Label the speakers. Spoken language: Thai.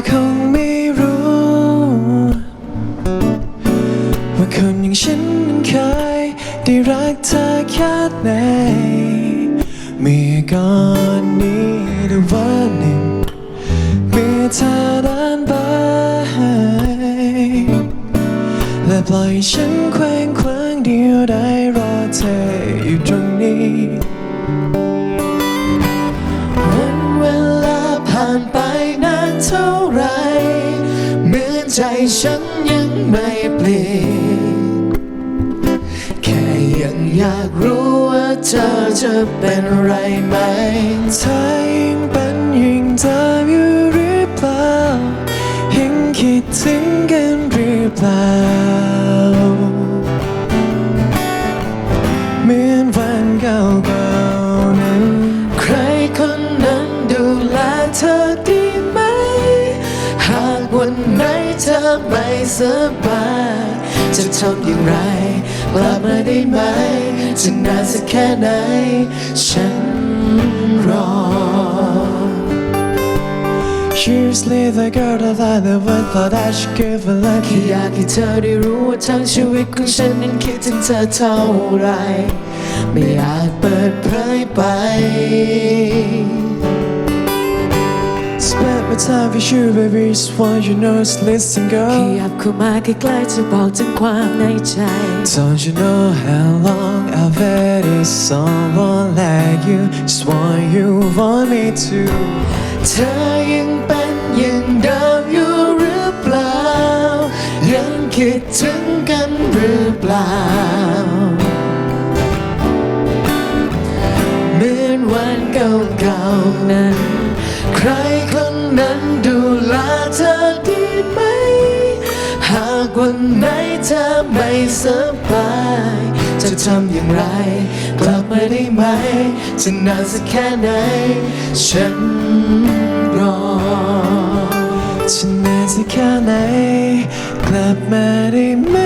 Speaker 1: คงไม่รู้ว่าคนอย่างฉันนั้นเคยได้รักเธอแค่ไหนเมื่อก่อนนี้แต่วันหนึ่งเมื่อเธอเดินไปและปล่อยฉันเคว้งคว้างเดียวได้รอเธออยู่ตรงนี้วันเวลาผ่านไปนานเท่าไรเหมือนใจฉันยังไม่เปลี่ยนแค่ยังอยากรู้ว่าเธอจะเป็นไรไหมเธอยังเป็นอย่างเดิมอยู่หรือเปล่ายังคิดถึงกันหรือเปล่าเหมือนวันเก่าๆนั้นใครคนนั้นดูแลเธอดีไหมหากวันไหนเธอไม่สบายจะทำอย่างไรกลับมาได้ไหมจะนานสักแค่ไหนฉันรอ Usually the girl that I never thought I should give a look แค่อยากให้เธอได้รู้ว่าทั้งชีวิตของฉันนั้นคิดถึงเธอเท่าไรไม่อาจเปิดเผยไป Spend my time with you baby just want you know just listen girl ขยับเข้ามาใกล้ๆจะบอกถึงความในใจ Don't you know how long I've waited someone like you just want you want me to เธอยังเป็นอย่างเดิมอยู่หรือเปล่ายังคิดถึงกันหรือเปล่าเหมือนวันเก่าๆนั้นใครคนนั้นดูแลเธอดีไหมหากวันไหนเธอไม่สบายจะทำอย่างไรกลับมาได้ไหมจะนานสักแค่ไหนฉันรอจะนานสักแค่ไหนกลับมาได้ไหม